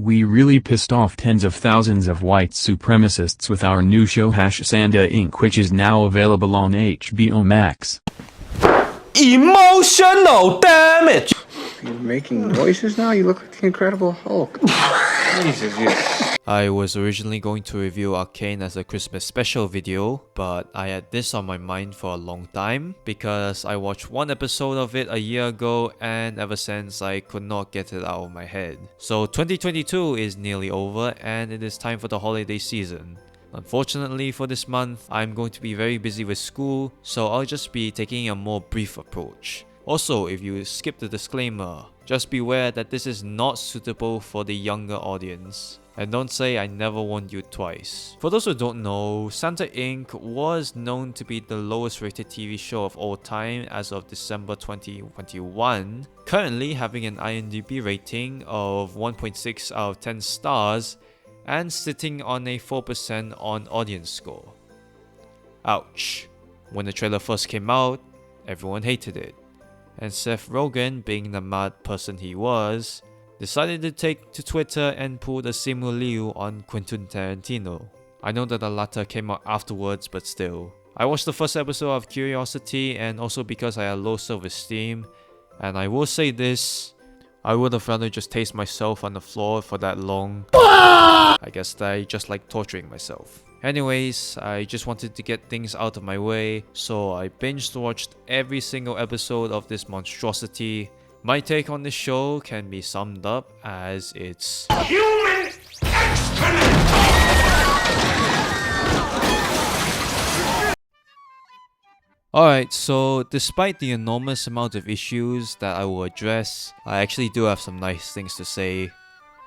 We really pissed off tens of thousands of white supremacists with our new show Santa Inc., which is now available on HBO Max. Emotional damage! You're making noises now? You look like the Incredible Hulk. Jesus, you. I was originally going to review Arcane as a Christmas special video, but I had this on my mind for a long time because I watched one episode of it a year ago and ever since I could not get it out of my head. So 2022 is nearly over and it is time for the holiday season. Unfortunately for this month, I'm going to be very busy with school, so I'll just be taking a more brief approach. Also, if you skip the disclaimer, just beware that this is not suitable for the younger audience. And don't say I never warned you twice. For those who don't know, Santa Inc. was known to be the lowest rated TV show of all time as of December 2021, currently having an IMDb rating of 1.6 out of 10 stars and sitting on a 4% on audience score. Ouch. When the trailer first came out, everyone hated it. And Seth Rogen, being the mad person he was, decided to take to Twitter and pull the Simu Liu on Quentin Tarantino. I know that the latter came out afterwards, but still. I watched the first episode of Curiosity and also because I had low self-esteem, and I will say this, I would have rather just taste myself on the floor for that long. I guess that I just like torturing myself. Anyways, I just wanted to get things out of my way, so I binge watched every single episode of this monstrosity. My take on this show can be summed up as it's human excrement! Alright, so despite the enormous amount of issues that I will address, I actually do have some nice things to say,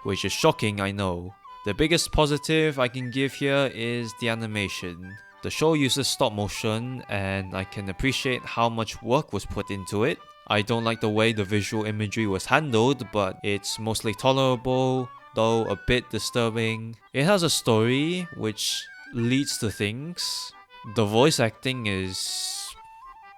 which is shocking, I know. The biggest positive I can give here is the animation. The show uses stop motion and I can appreciate how much work was put into it. I don't like the way the visual imagery was handled, but it's mostly tolerable, though a bit disturbing. It has a story which leads to things. The voice acting is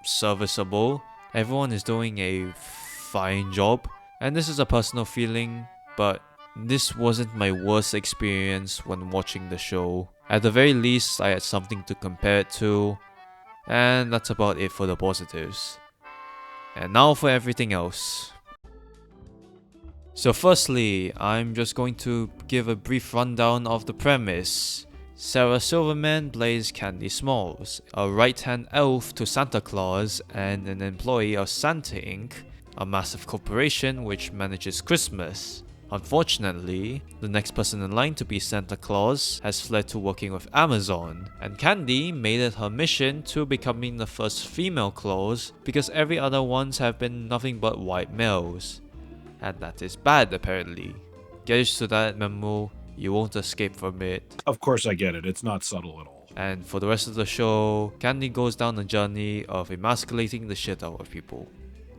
serviceable. Everyone is doing a fine job. And this is a personal feeling, but this wasn't my worst experience when watching the show. At the very least, I had something to compare it to, and that's about it for the positives. And now for everything else. So firstly, I'm just going to give a brief rundown of the premise. Sarah Silverman plays Candy Smalls, a right-hand elf to Santa Claus and an employee of Santa Inc., a massive corporation which manages Christmas. Unfortunately, the next person in line to be Santa Claus has fled to working with Amazon, and Candy made it her mission to becoming the first female Claus because every other ones have been nothing but white males. And that is bad apparently. Get used to that, Memo, you won't escape from it. Of course I get it, it's not subtle at all. And for the rest of the show, Candy goes down a journey of emasculating the shit out of people.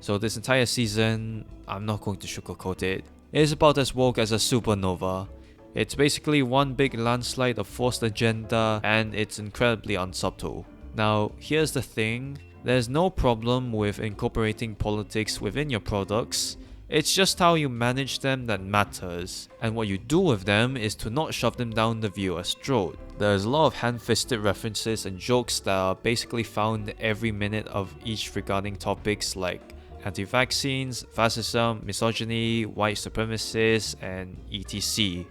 So this entire season, I'm not going to sugarcoat it. It is about as woke as a supernova. It's basically one big landslide of forced agenda and it's incredibly unsubtle. Now, here's the thing, there's no problem with incorporating politics within your products, it's just how you manage them that matters, and what you do with them is to not shove them down the viewer's throat. There's a lot of hand-fisted references and jokes that are basically found every minute of each regarding topics like anti-vaccines, fascism, misogyny, white supremacists, and etc.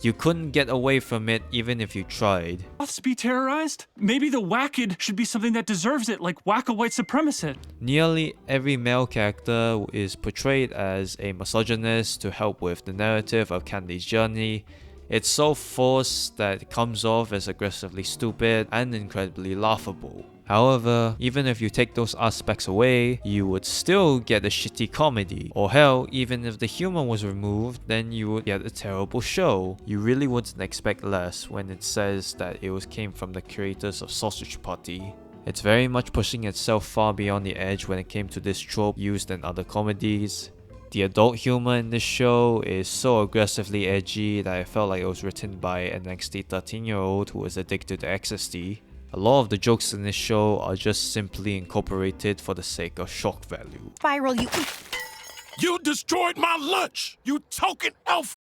You couldn't get away from it even if you tried. To be terrorized? Maybe the Wacked should be something that deserves it, like whack a white supremacist. Nearly every male character is portrayed as a misogynist to help with the narrative of Candy's journey. It's so forced that it comes off as aggressively stupid and incredibly laughable. However, even if you take those aspects away, you would still get a shitty comedy. Or hell, even if the humor was removed, then you would get a terrible show. You really wouldn't expect less when it says that it came from the creators of Sausage Party. It's very much pushing itself far beyond the edge when it came to this trope used in other comedies. The adult humor in this show is so aggressively edgy that I felt like it was written by an angsty 13-year-old who was addicted to ecstasy. A lot of the jokes in this show are just simply incorporated for the sake of shock value. Spiral, you... You destroyed my lunch, you token elf!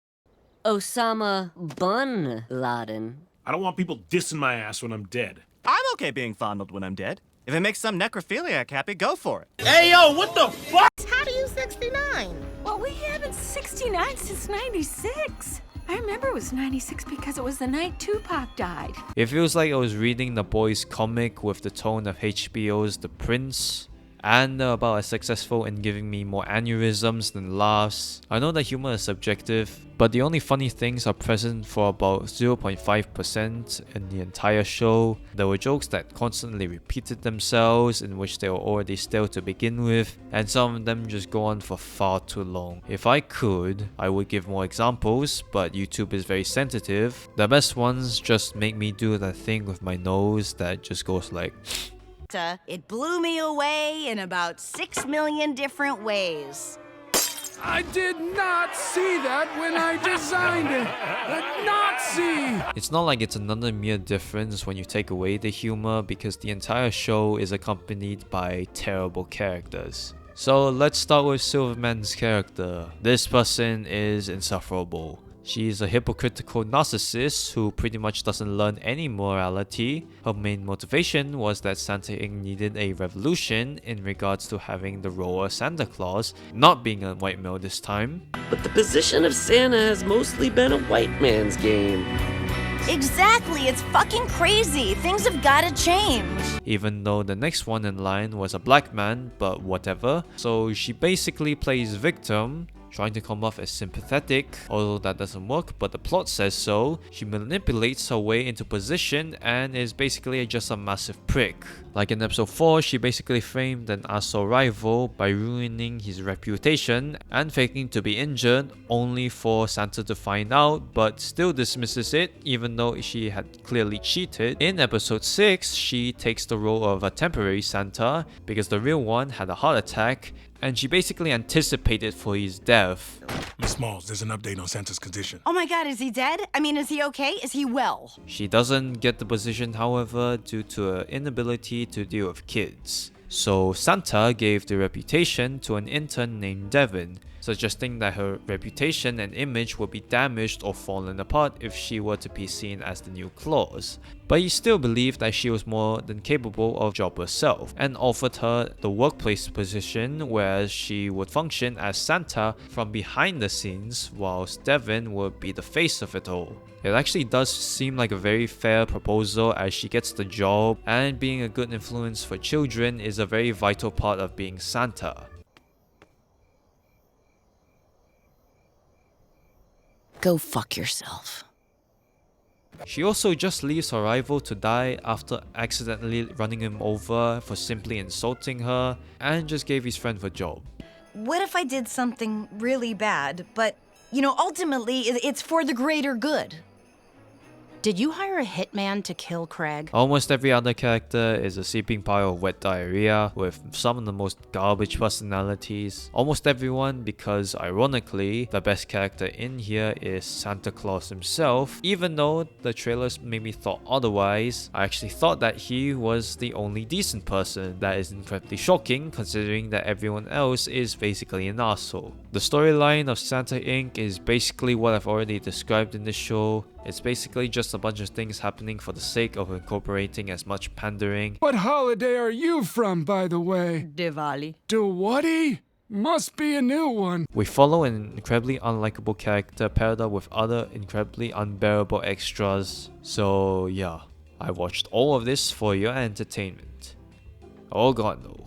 Osama Bin Laden. I don't want people dissing my ass when I'm dead. I'm okay being fondled when I'm dead. If it makes some necrophiliac happy, go for it. Hey, yo, what the fuck? How do you 69? Well, we haven't 69 since 96. I remember it was 96 because it was the night Tupac died. It feels like I was reading The Boys comic with the tone of HBO's The Prince, and about as successful in giving me more aneurysms than laughs. I know that humor is subjective, but the only funny things are present for about 0.5% in the entire show. There were jokes that constantly repeated themselves, in which they were already stale to begin with, and some of them just go on for far too long. If I could, I would give more examples, but YouTube is very sensitive. The best ones just make me do that thing with my nose that just goes like... It blew me away in about 6 million different ways. I did not see that when I designed it. Did not see. It's not like it's another mere difference when you take away the humor, because the entire show is accompanied by terrible characters. So let's start with Silverman's character. This person is insufferable. She's a hypocritical narcissist who pretty much doesn't learn any morality. Her main motivation was that Santa Inc. needed a revolution in regards to having the role of Santa Claus, not being a white male this time. But the position of Santa has mostly been a white man's game. Exactly, it's fucking crazy. Things have gotta change. Even though the next one in line was a black man, but whatever. So she basically plays victim, trying to come off as sympathetic, although that doesn't work, but the plot says so. She manipulates her way into position and is basically just a massive prick. Like in episode 4, she basically framed an asshole rival by ruining his reputation and faking to be injured, only for Santa to find out, but still dismisses it even though she had clearly cheated. In episode 6, she takes the role of a temporary Santa because the real one had a heart attack, and she basically anticipated for his death. Miss Smalls, there's an update on Santa's condition. Oh my god, is he dead? I mean, is he okay? Is he well? She doesn't get the position, however, due to her inability to deal with kids. So Santa gave the reputation to an intern named Devin, suggesting that her reputation and image would be damaged or fallen apart if she were to be seen as the new Claus. But he still believed that she was more than capable of the job herself, and offered her the workplace position where she would function as Santa from behind the scenes, whilst Devin would be the face of it all. It actually does seem like a very fair proposal, as she gets the job, and being a good influence for children is a very vital part of being Santa. Go fuck yourself. She also just leaves her rival to die after accidentally running him over for simply insulting her, and just gave his friend the job. What if I did something really bad, but, you know, ultimately it's for the greater good? Did you hire a hitman to kill Craig? Almost every other character is a seeping pile of wet diarrhea, with some of the most garbage personalities. Almost everyone, because ironically, the best character in here is Santa Claus himself. Even though the trailers made me thought otherwise, I actually thought that he was the only decent person. That is incredibly shocking, considering that everyone else is basically an asshole. The storyline of Santa Inc. is basically what I've already described in the show. It's basically just a bunch of things happening for the sake of incorporating as much pandering. What holiday are you from, by the way? Diwali. Diwali? Must be a new one. We follow an incredibly unlikable character paired up with other incredibly unbearable extras. So yeah, I watched all of this for your entertainment. Oh god no.